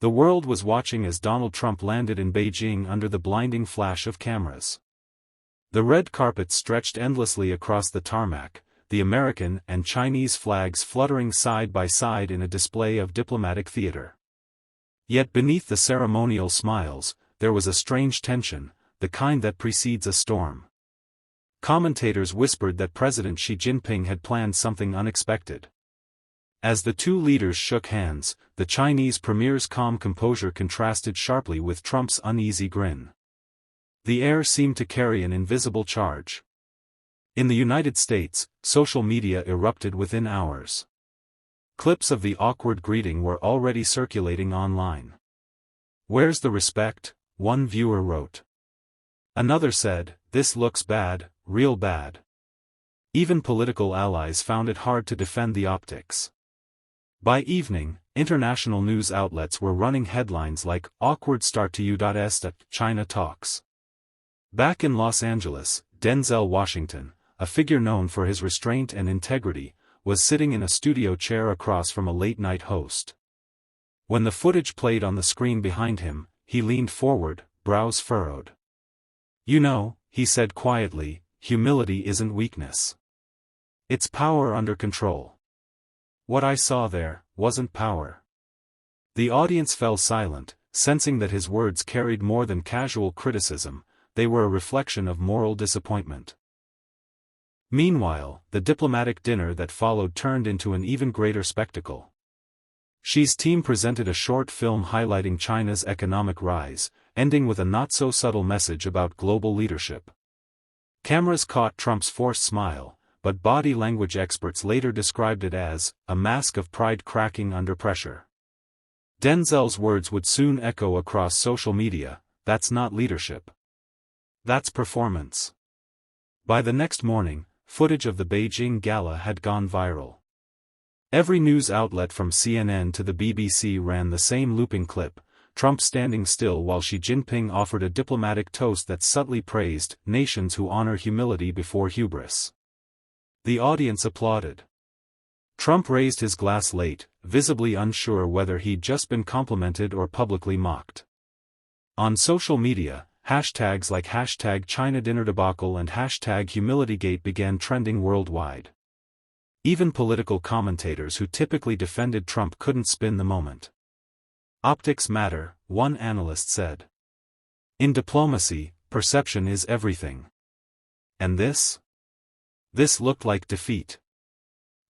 The world was watching as Donald Trump landed in Beijing under the blinding flash of cameras. The red carpet stretched endlessly across the tarmac, the American and Chinese flags fluttering side by side in a display of diplomatic theater. Yet beneath the ceremonial smiles, there was a strange tension, the kind that precedes a storm. Commentators whispered that President Xi Jinping had planned something unexpected. As the two leaders shook hands, the Chinese premier's calm composure contrasted sharply with Trump's uneasy grin. The air seemed to carry an invisible charge. In the United States, social media erupted within hours. Clips of the awkward greeting were already circulating online. "Where's the respect?" one viewer wrote. Another said, "This looks bad, real bad." Even political allies found it hard to defend the optics. By evening, international news outlets were running headlines like, "Awkward start to U.S. China talks." Back in Los Angeles, Denzel Washington, a figure known for his restraint and integrity, was sitting in a studio chair across from a late-night host. When the footage played on the screen behind him, he leaned forward, brows furrowed. "You know," he said quietly, "humility isn't weakness. It's power under control." What I saw there wasn't power. The audience fell silent, sensing that his words carried more than casual criticism. They were a reflection of moral disappointment. Meanwhile, the diplomatic dinner that followed turned into an even greater spectacle. Xi's team presented a short film highlighting China's economic rise, ending with a not-so-subtle message about global leadership. Cameras caught Trump's forced smile, but body language experts later described it as a mask of pride cracking under pressure. Denzel's words would soon echo across social media, "That's not leadership. That's performance." By the next morning, footage of the Beijing gala had gone viral. Every news outlet from CNN to the BBC ran the same looping clip, Trump standing still while Xi Jinping offered a diplomatic toast that subtly praised nations who honor humility before hubris. The audience applauded. Trump raised his glass late, visibly unsure whether he'd just been complimented or publicly mocked. On social media, hashtags like #ChinaDinnerDebacle and #HumilityGate began trending worldwide. Even political commentators who typically defended Trump couldn't spin the moment. "Optics matter," one analyst said. "In diplomacy, perception is everything." And this? This looked like defeat.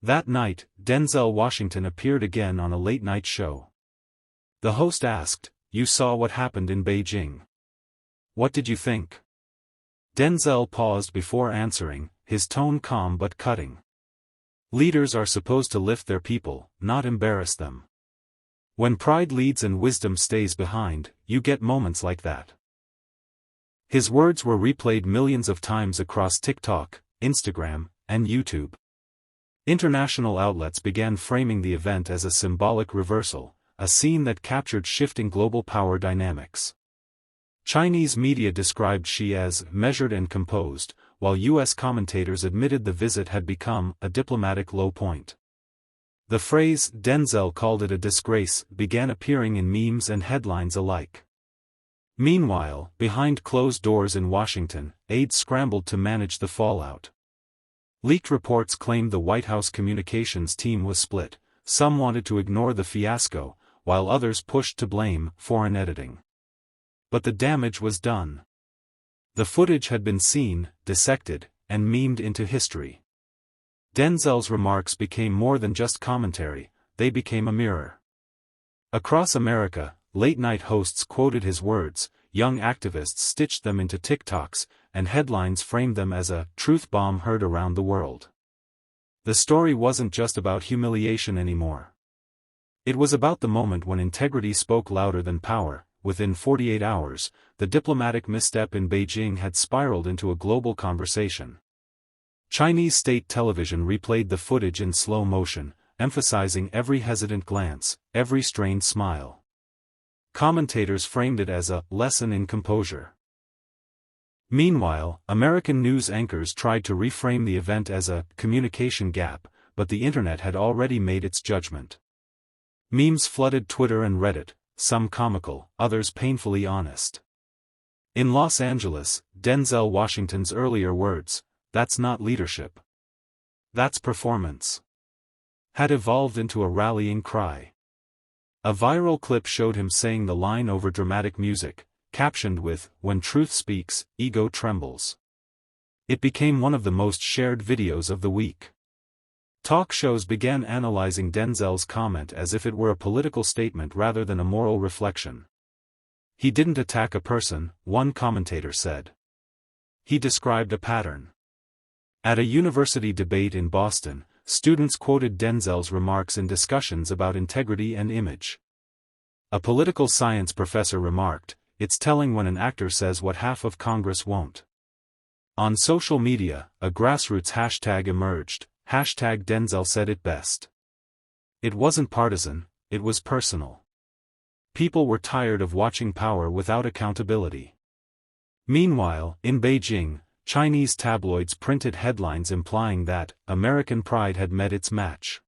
That night, Denzel Washington appeared again on a late-night show. The host asked, "You saw what happened in Beijing. What did you think?" Denzel paused before answering, his tone calm but cutting. "Leaders are supposed to lift their people, not embarrass them. When pride leads and wisdom stays behind, you get moments like that." His words were replayed millions of times across TikTok, Instagram, and YouTube. International outlets began framing the event as a symbolic reversal, a scene that captured shifting global power dynamics. Chinese media described Xi as measured and composed, while U.S. commentators admitted the visit had become a diplomatic low point. The phrase, Denzel called it a disgrace, began appearing in memes and headlines alike. Meanwhile, behind closed doors in Washington, aides scrambled to manage the fallout. Leaked reports claimed the White House communications team was split. Some wanted to ignore the fiasco, while others pushed to blame foreign editing. But the damage was done. The footage had been seen, dissected, and memed into history. Denzel's remarks became more than just commentary, they became a mirror. Across America, late-night hosts quoted his words, young activists stitched them into TikToks, and headlines framed them as a truth bomb heard around the world. The story wasn't just about humiliation anymore. It was about the moment when integrity spoke louder than power. Within 48 hours, the diplomatic misstep in Beijing had spiraled into a global conversation. Chinese state television replayed the footage in slow motion, emphasizing every hesitant glance, every strained smile. Commentators framed it as a lesson in composure. Meanwhile, American news anchors tried to reframe the event as a communication gap, but the internet had already made its judgment. Memes flooded Twitter and Reddit, some comical, others painfully honest. In Los Angeles, Denzel Washington's earlier words, "That's not leadership. That's performance," had evolved into a rallying cry. A viral clip showed him saying the line over dramatic music, captioned with, "When truth speaks, ego trembles." It became one of the most shared videos of the week. Talk shows began analyzing Denzel's comment as if it were a political statement rather than a moral reflection. "He didn't attack a person," one commentator said. "He described a pattern." At a university debate in Boston, students quoted Denzel's remarks in discussions about integrity and image. A political science professor remarked, "It's telling when an actor says what half of Congress won't." On social media, a grassroots hashtag emerged, #Denzel said it best. It wasn't partisan, it was personal. People were tired of watching power without accountability. Meanwhile, in Beijing, Chinese tabloids printed headlines implying that American pride had met its match.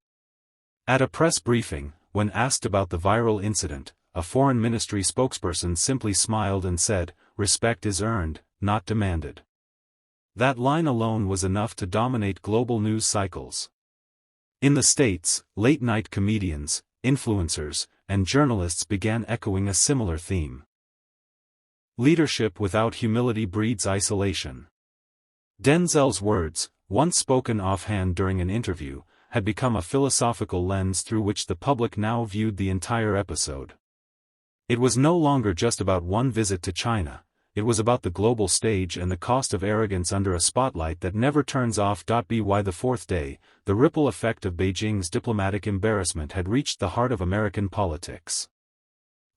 At a press briefing, when asked about the viral incident, a foreign ministry spokesperson simply smiled and said, "Respect is earned, not demanded." That line alone was enough to dominate global news cycles. In the States, late-night comedians, influencers, and journalists began echoing a similar theme. Leadership without humility breeds isolation. Denzel's words, once spoken offhand during an interview, had become a philosophical lens through which the public now viewed the entire episode. It was no longer just about one visit to China, it was about the global stage and the cost of arrogance under a spotlight that never turns off. By the fourth day, the ripple effect of Beijing's diplomatic embarrassment had reached the heart of American politics.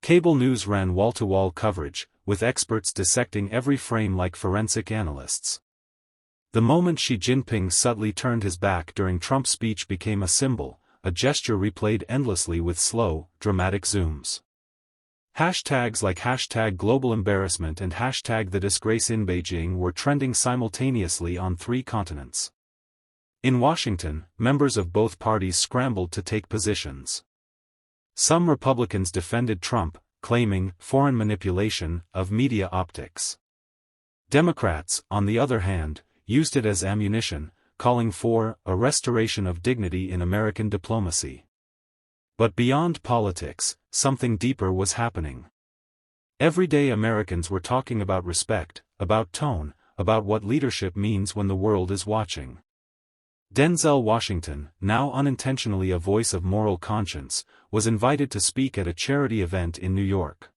Cable news ran wall-to-wall coverage, with experts dissecting every frame like forensic analysts. The moment Xi Jinping subtly turned his back during Trump's speech became a symbol, a gesture replayed endlessly with slow, dramatic zooms. Hashtags like #GlobalEmbarrassment and #TheDisgrace in Beijing were trending simultaneously on 3 continents. In Washington, members of both parties scrambled to take positions. Some Republicans defended Trump, claiming foreign manipulation of media optics. Democrats, on the other hand, used it as ammunition, calling for a restoration of dignity in American diplomacy. But beyond politics, something deeper was happening. Everyday Americans were talking about respect, about tone, about what leadership means when the world is watching. Denzel Washington, now unintentionally a voice of moral conscience, was invited to speak at a charity event in New York.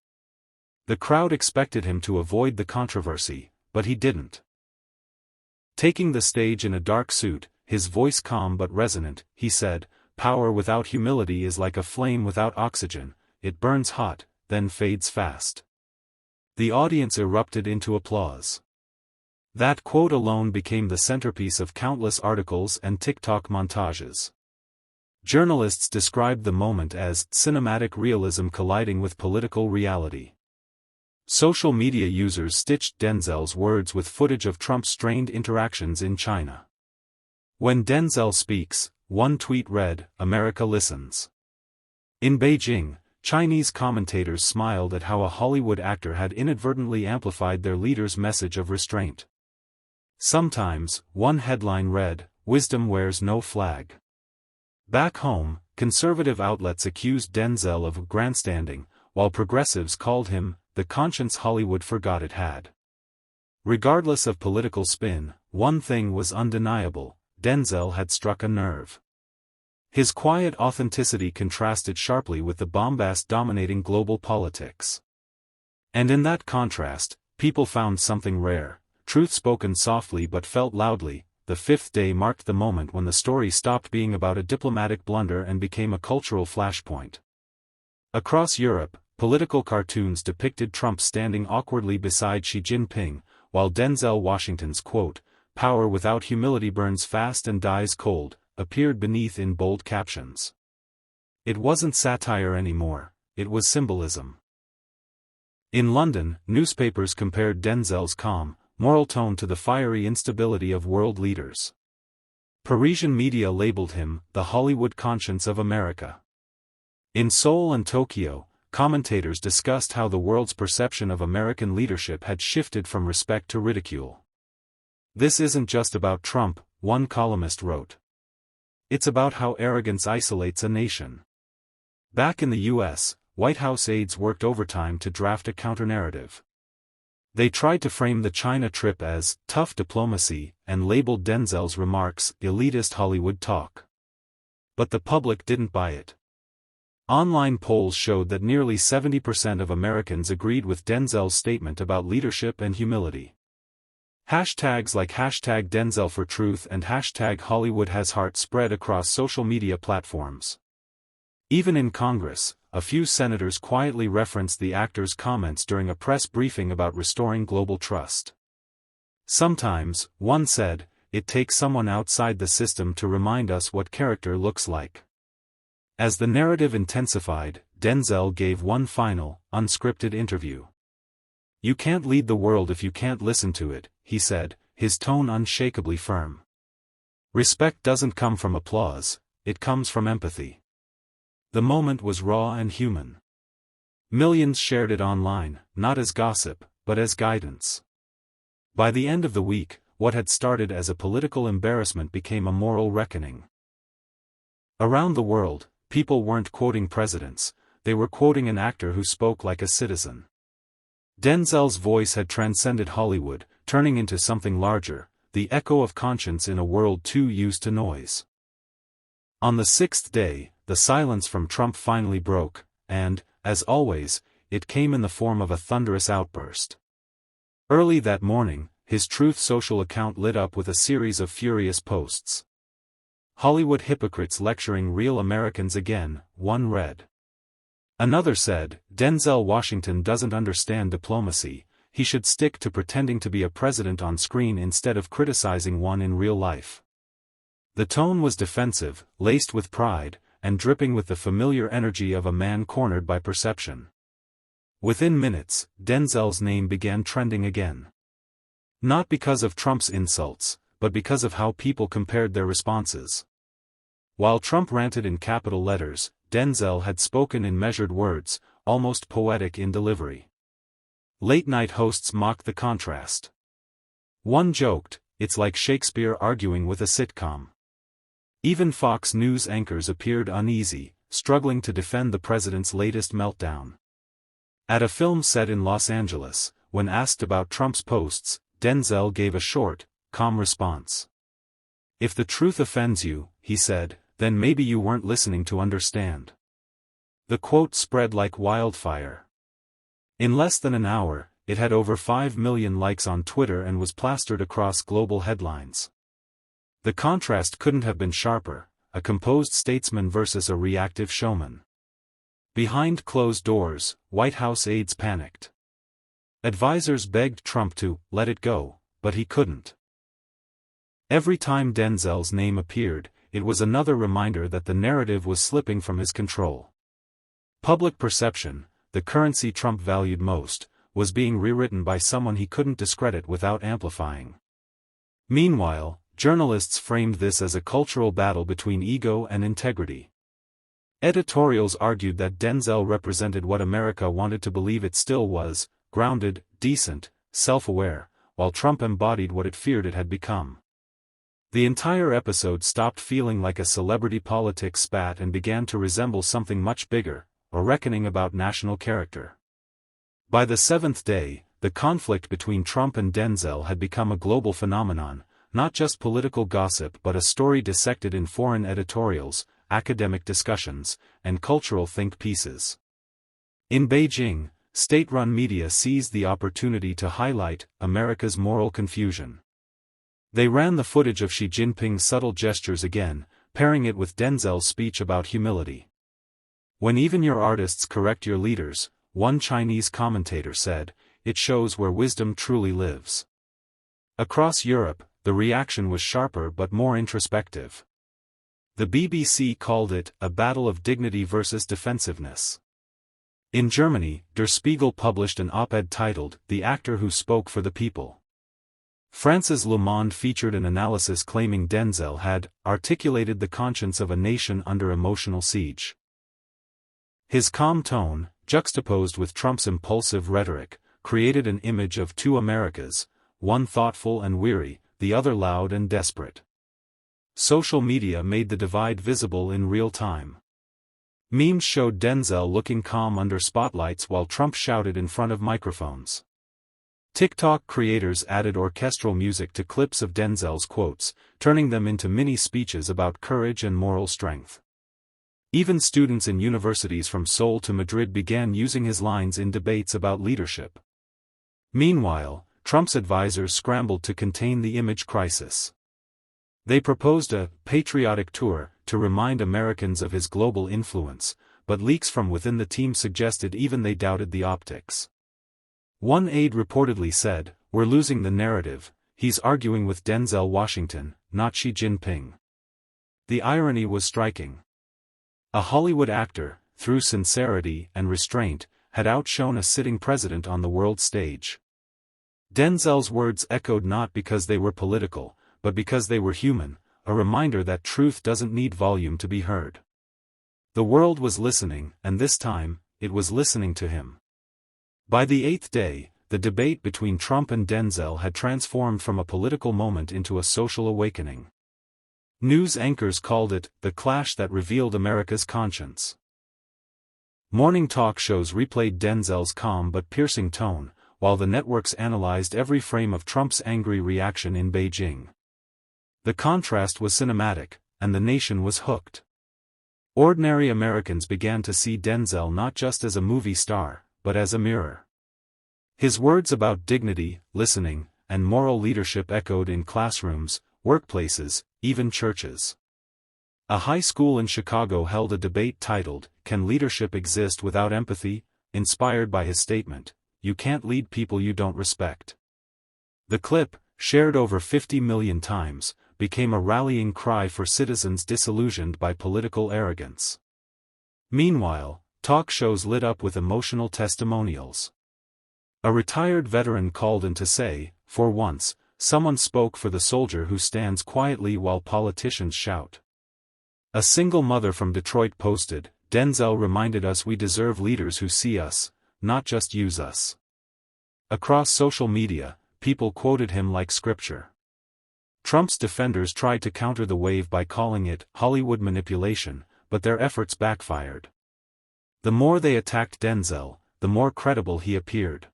The crowd expected him to avoid the controversy, but he didn't. Taking the stage in a dark suit, his voice calm but resonant, he said, "Power without humility is like a flame without oxygen, it burns hot, then fades fast." The audience erupted into applause. That quote alone became the centerpiece of countless articles and TikTok montages. Journalists described the moment as cinematic realism colliding with political reality. Social media users stitched Denzel's words with footage of Trump's strained interactions in China. "When Denzel speaks," one tweet read, "America listens." In Beijing, Chinese commentators smiled at how a Hollywood actor had inadvertently amplified their leader's message of restraint. Sometimes, one headline read, "Wisdom wears no flag." Back home, conservative outlets accused Denzel of grandstanding, while progressives called him the conscience Hollywood forgot it had. Regardless of political spin, one thing was undeniable: Denzel had struck a nerve. His quiet authenticity contrasted sharply with the bombast dominating global politics. And in that contrast, people found something rare, truth spoken softly but felt loudly. The fifth day marked the moment when the story stopped being about a diplomatic blunder and became a cultural flashpoint. Across Europe, political cartoons depicted Trump standing awkwardly beside Xi Jinping, while Denzel Washington's quote, "Power without humility burns fast and dies cold," appeared beneath in bold captions. It wasn't satire anymore, it was symbolism. In London, newspapers compared Denzel's calm, moral tone to the fiery instability of world leaders. Parisian media labeled him the Hollywood conscience of America. In Seoul and Tokyo, commentators discussed how the world's perception of American leadership had shifted from respect to ridicule. "This isn't just about Trump," one columnist wrote. "It's about how arrogance isolates a nation." Back in the U.S., White House aides worked overtime to draft a counter-narrative. They tried to frame the China trip as tough diplomacy and labeled Denzel's remarks elitist Hollywood talk. But the public didn't buy it. Online polls showed that nearly 70% of Americans agreed with Denzel's statement about leadership and humility. Hashtags like #DenzelForTruth and #HollywoodHasHeart spread across social media platforms. Even in Congress, a few senators quietly referenced the actor's comments during a press briefing about restoring global trust. Sometimes, one said, it takes someone outside the system to remind us what character looks like. As the narrative intensified, Denzel gave one final, unscripted interview. "You can't lead the world if you can't listen to it," he said, his tone unshakably firm. "Respect doesn't come from applause, it comes from empathy." The moment was raw and human. Millions shared it online, not as gossip, but as guidance. By the end of the week, what had started as a political embarrassment became a moral reckoning. Around the world, people weren't quoting presidents, they were quoting an actor who spoke like a citizen. Denzel's voice had transcended Hollywood, turning into something larger, the echo of conscience in a world too used to noise. On the sixth day, the silence from Trump finally broke, and, as always, it came in the form of a thunderous outburst. Early that morning, his Truth Social account lit up with a series of furious posts. "Hollywood hypocrites lecturing real Americans again," one read. Another said, "Denzel Washington doesn't understand diplomacy, he should stick to pretending to be a president on screen instead of criticizing one in real life." The tone was defensive, laced with pride, and dripping with the familiar energy of a man cornered by perception. Within minutes, Denzel's name began trending again. Not because of Trump's insults, but because of how people compared their responses. While Trump ranted in capital letters, Denzel had spoken in measured words, almost poetic in delivery. Late-night hosts mocked the contrast. One joked, "It's like Shakespeare arguing with a sitcom." Even Fox News anchors appeared uneasy, struggling to defend the president's latest meltdown. At a film set in Los Angeles, when asked about Trump's posts, Denzel gave a short, calm response. "If the truth offends you," he said, "then maybe you weren't listening to understand." The quote spread like wildfire. In less than an hour, it had over 5 million likes on Twitter and was plastered across global headlines. The contrast couldn't have been sharper, a composed statesman versus a reactive showman. Behind closed doors, White House aides panicked. Advisors begged Trump to let it go, but he couldn't. Every time Denzel's name appeared, it was another reminder that the narrative was slipping from his control. Public perception, the currency Trump valued most, was being rewritten by someone he couldn't discredit without amplifying. Meanwhile, journalists framed this as a cultural battle between ego and integrity. Editorials argued that Denzel represented what America wanted to believe it still was, grounded, decent, self-aware, while Trump embodied what it feared it had become. The entire episode stopped feeling like a celebrity politics spat and began to resemble something much bigger, a reckoning about national character. By the seventh day, the conflict between Trump and Denzel had become a global phenomenon, not just political gossip but a story dissected in foreign editorials, academic discussions, and cultural think pieces. In Beijing, state-run media seized the opportunity to highlight America's moral confusion. They ran the footage of Xi Jinping's subtle gestures again, pairing it with Denzel's speech about humility. "When even your artists correct your leaders," one Chinese commentator said, "it shows where wisdom truly lives." Across Europe, the reaction was sharper but more introspective. The BBC called it a battle of dignity versus defensiveness. In Germany, Der Spiegel published an op-ed titled "The Actor Who Spoke for the People." France's Le Monde featured an analysis claiming Denzel had articulated the conscience of a nation under emotional siege. His calm tone, juxtaposed with Trump's impulsive rhetoric, created an image of two Americas, one thoughtful and weary, the other loud and desperate. Social media made the divide visible in real time. Memes showed Denzel looking calm under spotlights while Trump shouted in front of microphones. TikTok creators added orchestral music to clips of Denzel's quotes, turning them into mini speeches about courage and moral strength. Even students in universities from Seoul to Madrid began using his lines in debates about leadership. Meanwhile, Trump's advisors scrambled to contain the image crisis. They proposed a patriotic tour to remind Americans of his global influence, but leaks from within the team suggested even they doubted the optics. One aide reportedly said, "We're losing the narrative, he's arguing with Denzel Washington, not Xi Jinping." The irony was striking. A Hollywood actor, through sincerity and restraint, had outshone a sitting president on the world stage. Denzel's words echoed not because they were political, but because they were human, a reminder that truth doesn't need volume to be heard. The world was listening, and this time, it was listening to him. By the eighth day, the debate between Trump and Denzel had transformed from a political moment into a social awakening. News anchors called it the clash that revealed America's conscience. Morning talk shows replayed Denzel's calm but piercing tone, while the networks analyzed every frame of Trump's angry reaction in Beijing. The contrast was cinematic, and the nation was hooked. Ordinary Americans began to see Denzel not just as a movie star, but as a mirror. His words about dignity, listening, and moral leadership echoed in classrooms, workplaces, even churches. A high school in Chicago held a debate titled, "Can Leadership Exist Without Empathy?" inspired by his statement, "You can't lead people you don't respect." The clip, shared over 50 million times, became a rallying cry for citizens disillusioned by political arrogance. Meanwhile, talk shows lit up with emotional testimonials. A retired veteran called in to say, "For once, someone spoke for the soldier who stands quietly while politicians shout." A single mother from Detroit posted, "Denzel reminded us we deserve leaders who see us, not just use us." Across social media, people quoted him like scripture. Trump's defenders tried to counter the wave by calling it Hollywood manipulation, but their efforts backfired. The more they attacked Denzel, the more credible he appeared.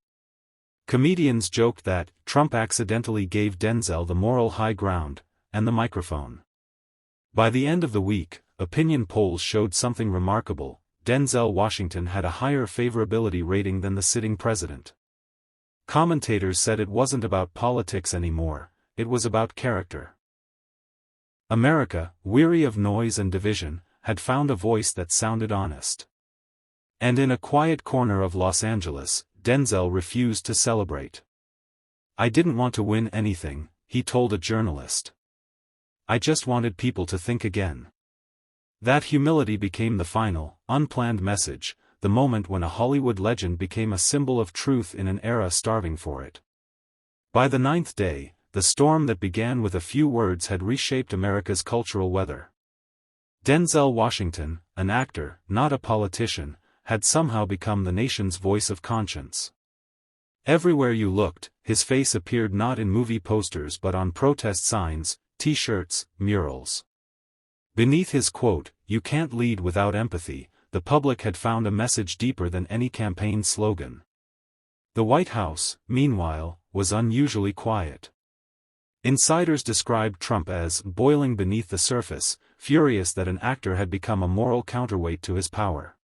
Comedians joked that Trump accidentally gave Denzel the moral high ground, and the microphone. By the end of the week, opinion polls showed something remarkable: Denzel Washington had a higher favorability rating than the sitting president. Commentators said it wasn't about politics anymore, it was about character. America, weary of noise and division, had found a voice that sounded honest. And in a quiet corner of Los Angeles, Denzel refused to celebrate. "I didn't want to win anything," he told a journalist. "I just wanted people to think again." That humility became the final, unplanned message, the moment when a Hollywood legend became a symbol of truth in an era starving for it. By the ninth day, the storm that began with a few words had reshaped America's cultural weather. Denzel Washington, an actor, not a politician, had somehow become the nation's voice of conscience. Everywhere you looked, his face appeared not in movie posters but on protest signs, T-shirts, murals. Beneath his quote, "You can't lead without empathy," the public had found a message deeper than any campaign slogan. The White House, meanwhile, was unusually quiet. Insiders described Trump as boiling beneath the surface, furious that an actor had become a moral counterweight to his power.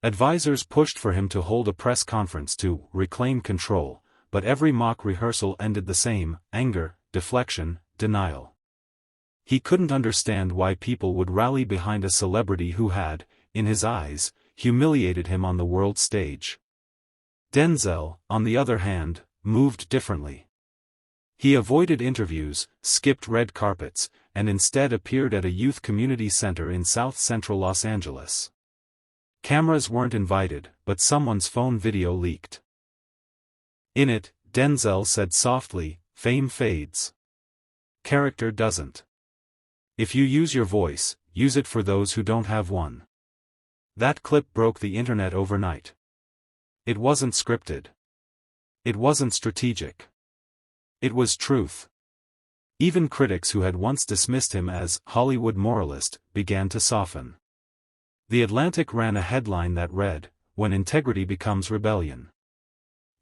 Advisors pushed for him to hold a press conference to reclaim control, but every mock rehearsal ended the same: anger, deflection, denial. He couldn't understand why people would rally behind a celebrity who had, in his eyes, humiliated him on the world stage. Denzel, on the other hand, moved differently. He avoided interviews, skipped red carpets, and instead appeared at a youth community center in south-central Los Angeles. Cameras weren't invited, but someone's phone video leaked. In it, Denzel said softly, "Fame fades. Character doesn't. If you use your voice, use it for those who don't have one." That clip broke the internet overnight. It wasn't scripted. It wasn't strategic. It was truth. Even critics who had once dismissed him as Hollywood moralist began to soften. The Atlantic ran a headline that read, "When integrity becomes rebellion."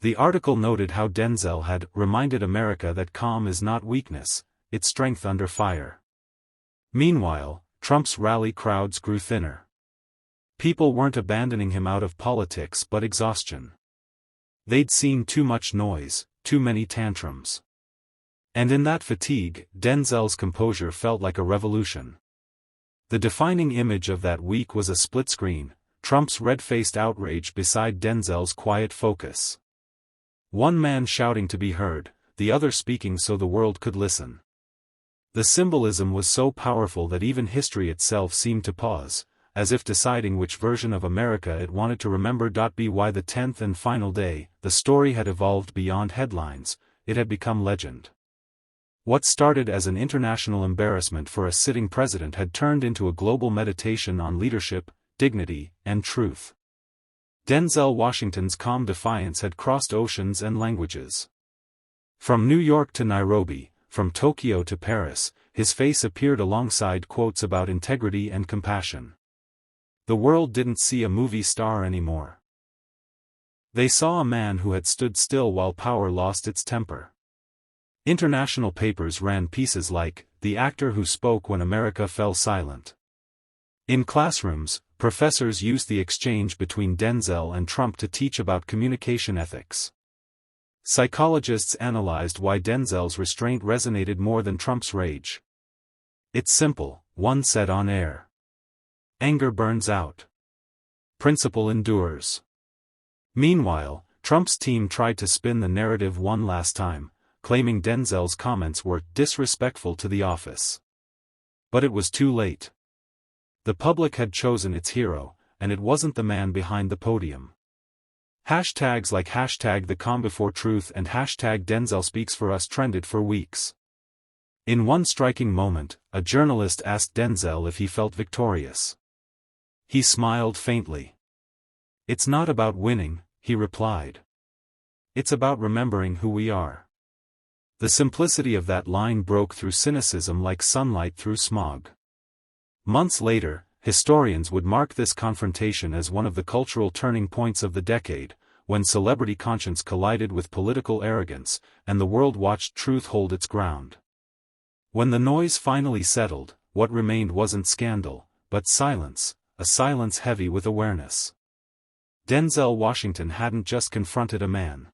The article noted how Denzel had reminded America that calm is not weakness, it's strength under fire. Meanwhile, Trump's rally crowds grew thinner. People weren't abandoning him out of politics but exhaustion. They'd seen too much noise, too many tantrums. And in that fatigue, Denzel's composure felt like a revolution. The defining image of that week was a split screen, Trump's red-faced outrage beside Denzel's quiet focus. One man shouting to be heard, the other speaking so the world could listen. The symbolism was so powerful that even history itself seemed to pause, as if deciding which version of America it wanted to remember. By the 10th and final day, the story had evolved beyond headlines, it had become legend. What started as an international embarrassment for a sitting president had turned into a global meditation on leadership, dignity, and truth. Denzel Washington's calm defiance had crossed oceans and languages. From New York to Nairobi, from Tokyo to Paris, his face appeared alongside quotes about integrity and compassion. The world didn't see a movie star anymore. They saw a man who had stood still while power lost its temper. International papers ran pieces like, "The actor who spoke when America fell silent." In classrooms, professors used the exchange between Denzel and Trump to teach about communication ethics. Psychologists analyzed why Denzel's restraint resonated more than Trump's rage. "It's simple," one said on air. "Anger burns out. Principle endures." Meanwhile, Trump's team tried to spin the narrative one last time, claiming Denzel's comments were disrespectful to the office. But it was too late. The public had chosen its hero, and it wasn't the man behind the podium. Hashtags like hashtag the calm before truth and hashtag Denzel speaks for us trended for weeks. In one striking moment, a journalist asked Denzel if he felt victorious. He smiled faintly. "It's not about winning," he replied. "It's about remembering who we are." The simplicity of that line broke through cynicism like sunlight through smog. Months later, historians would mark this confrontation as one of the cultural turning points of the decade, when celebrity conscience collided with political arrogance, and the world watched truth hold its ground. When the noise finally settled, what remained wasn't scandal, but silence, a silence heavy with awareness. Denzel Washington hadn't just confronted a man.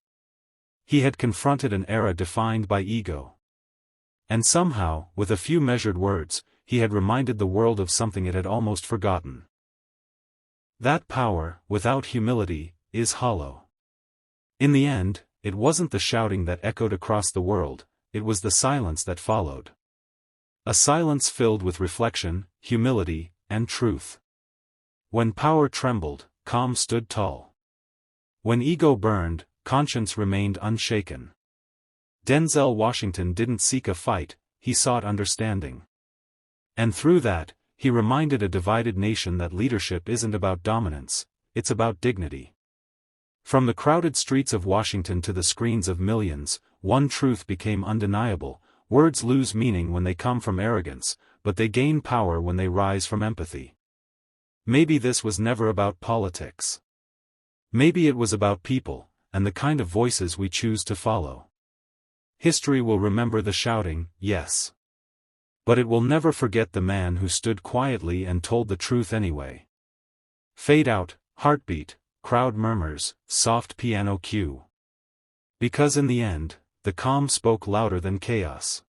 He had confronted an era defined by ego. And somehow, with a few measured words, he had reminded the world of something it had almost forgotten. That power, without humility, is hollow. In the end, it wasn't the shouting that echoed across the world, it was the silence that followed. A silence filled with reflection, humility, and truth. When power trembled, calm stood tall. When ego burned, conscience remained unshaken. Denzel Washington didn't seek a fight, he sought understanding. And through that, he reminded a divided nation that leadership isn't about dominance, it's about dignity. From the crowded streets of Washington to the screens of millions, one truth became undeniable: words lose meaning when they come from arrogance, but they gain power when they rise from empathy. Maybe this was never about politics. Maybe it was about people, and the kind of voices we choose to follow. History will remember the shouting, yes. But it will never forget the man who stood quietly and told the truth anyway. Fade out, heartbeat, crowd murmurs, soft piano cue. Because in the end, the calm spoke louder than chaos.